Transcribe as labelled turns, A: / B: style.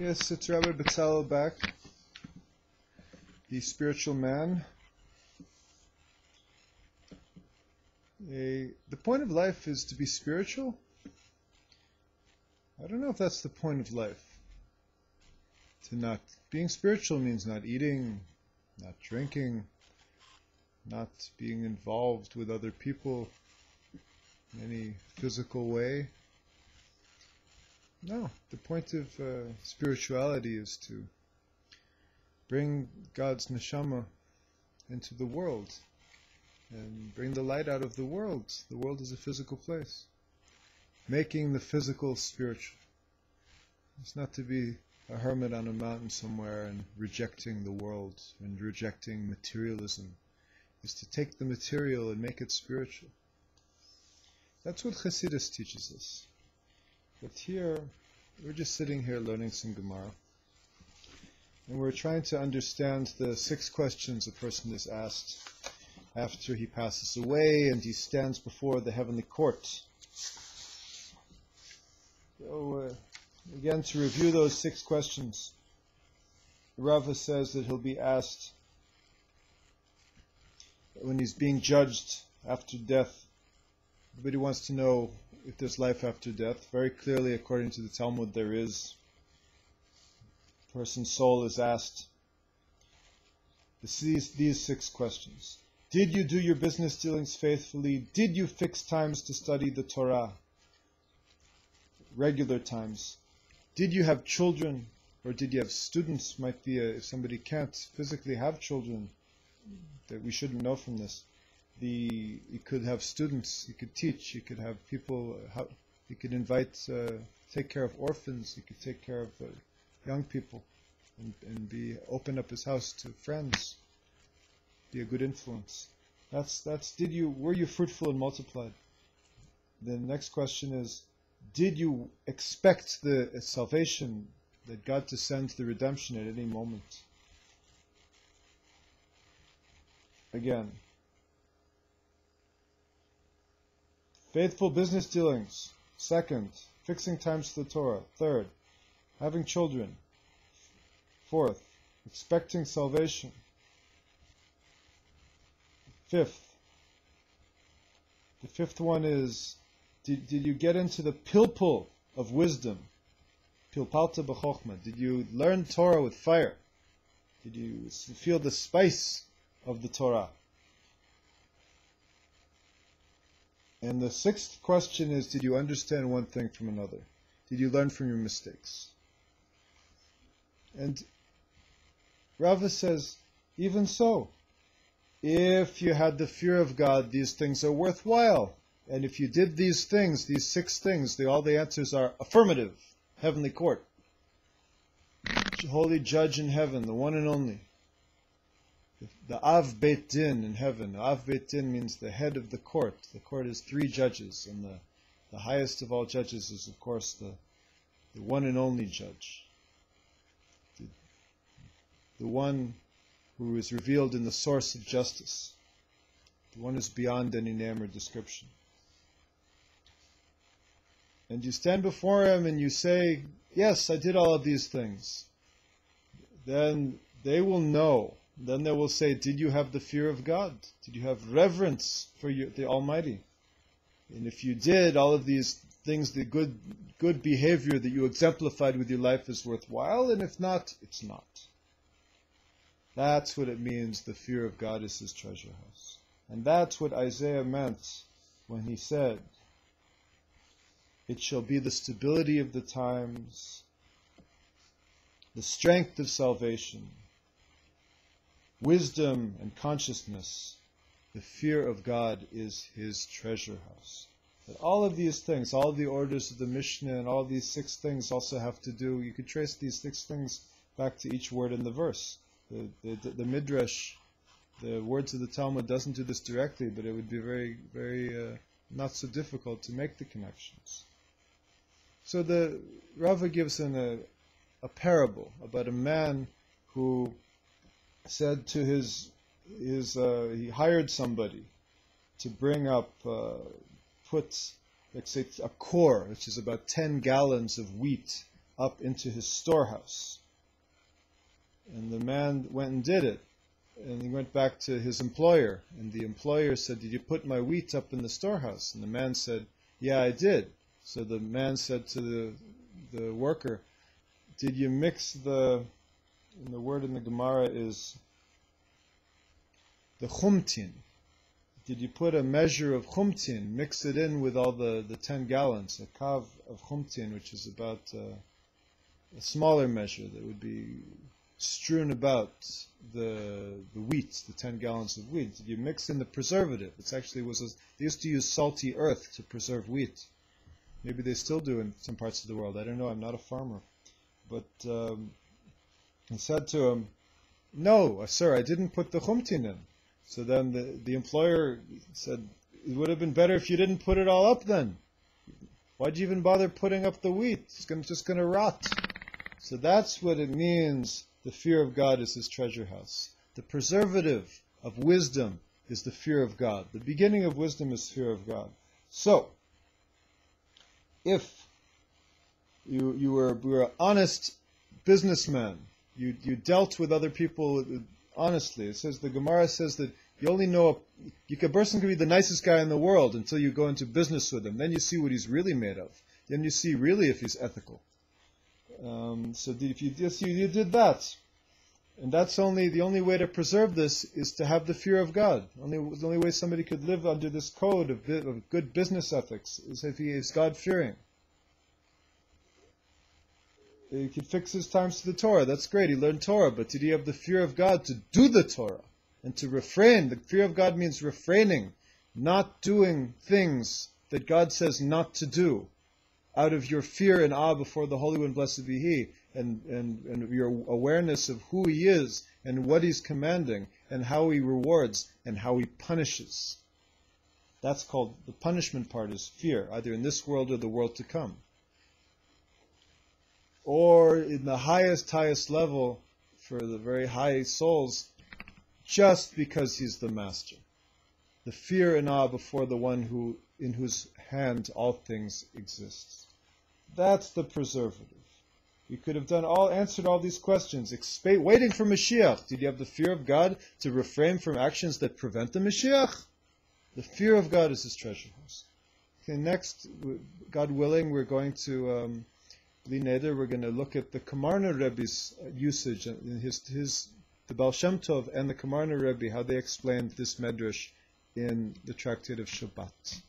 A: Yes, it's Rabbi Betzalel back, the spiritual man. The point of life is to be spiritual? I don't know if that's the point of life. Being spiritual means not eating, not drinking, not being involved with other people in any physical way. No, the point of spirituality is to bring God's neshama into the world and bring the light out of the world. The world is a physical place. Making the physical spiritual. It's not to be a hermit on a mountain somewhere and rejecting the world and rejecting materialism. It's to take the material and make it spiritual. That's what Chassidus teaches us. But here, we're just sitting here learning some Gemara. And we're trying to understand the 6 questions a person is asked after he passes away and he stands before the heavenly court. So, again, to review those 6 questions, Rava says that he'll be asked when he's being judged after death. Everybody wants to know if there's life after death. Very clearly, according to the Talmud, there is. A person's soul is asked these 6 questions. Did you do your business dealings faithfully? Did you fix times to study the Torah? Regular times. Did you have children? Or did you have students? Might be if somebody can't physically have children, that we shouldn't know from this. You could have students, you could teach, you could have people, you could invite, take care of orphans, you could take care of young people, and open up his house to friends, be a good influence. Were you fruitful and multiplied? The next question is, did you expect the salvation, that God to send the redemption at any moment? Again, faithful business dealings. 2nd, fixing times to the Torah. 3rd, having children. 4th, expecting salvation. 5th, the 5th one is, did you get into the pilpul of wisdom? Pilpalta b'chokhmah. Did you learn Torah with fire? Did you feel the spice of the Torah? And the 6th question is, did you understand one thing from another? Did you learn from your mistakes? And Rava says, even so, if you had the fear of God, these things are worthwhile. And if you did these things, these 6 things, all the answers are affirmative. Heavenly court. Holy judge in heaven, the one and only. The Av Beit Din in heaven. Av Beit Din means the head of the court. The court is 3 judges, and the highest of all judges is, of course, the one and only judge. The one who is revealed in the source of justice. The one who is beyond any name or description. And you stand before him and you say, yes, I did all of these things. Then they will know. Then they will say, did you have the fear of God? Did you have reverence for the Almighty? And if you did, all of these things, the good behavior that you exemplified with your life is worthwhile, and if not, it's not. That's what it means, the fear of God is his treasure house. And that's what Isaiah meant when he said, it shall be the stability of the times, the strength of salvation, wisdom and consciousness. The fear of God is his treasure house. But all of these things, all of the orders of the Mishnah and all these 6 things also have to do, you could trace these 6 things back to each word in the verse. The Midrash, the words of the Talmud doesn't do this directly, but it would be very, very not so difficult to make the connections. So the Rava gives a parable about a man who said to he hired somebody to bring up, let's say a core, which is about 10 gallons of wheat up into his storehouse. And the man went and did it. And he went back to his employer. And the employer said, "Did you put my wheat up in the storehouse?" And the man said, "Yeah, I did." So the man said to the worker, "Did you mix and the word in the Gemara is the chumtin. Did you put a measure of chumtin, mix it in with all the 10 gallons, a kav of chumtin, which is about a smaller measure that would be strewn about the wheat, the 10 gallons of wheat? Did you mix in the preservative?" It's actually they used to use salty earth to preserve wheat. Maybe they still do in some parts of the world. I don't know. I'm not a farmer. But he said to him, "No, sir, I didn't put the chumtin in." So then the employer said, "It would have been better if you didn't put it all up then. Why'd you even bother putting up the wheat? It's just going to rot." So that's what it means. The fear of God is his treasure house. The preservative of wisdom is the fear of God. The beginning of wisdom is fear of God. So, if you were an honest businessman, you dealt with other people honestly. It says, the Gemara says that you only know a person can be the nicest guy in the world until you go into business with him. Then you see what he's really made of. Then you see really if he's ethical. So if you did that, and that's the only way to preserve this is to have the fear of God. The only way somebody could live under this code of good business ethics is if he is God-fearing. He could fix his times to the Torah. That's great. He learned Torah, but did he have the fear of God to do the Torah and to refrain? The fear of God means refraining, not doing things that God says not to do, out of your fear and awe before the Holy One, blessed be He, and your awareness of who He is and what He's commanding and how He rewards and how He punishes. That's called, the punishment part is fear, either in this world or the world to come. Or in the highest level, for the very high souls, just because He's the Master. The fear and awe before the one in whose hand all things exist. That's the preservative. You could have answered all these questions, waiting for Mashiach. Did you have the fear of God to refrain from actions that prevent the Mashiach? The fear of God is his treasure house. Okay, next, God willing, we're going to we're going to look at the Kamarna Rebbe's usage, the Baal Shem Tov and the Kamarna Rebbe, how they explained this Midrash in the Tractate of Shabbat.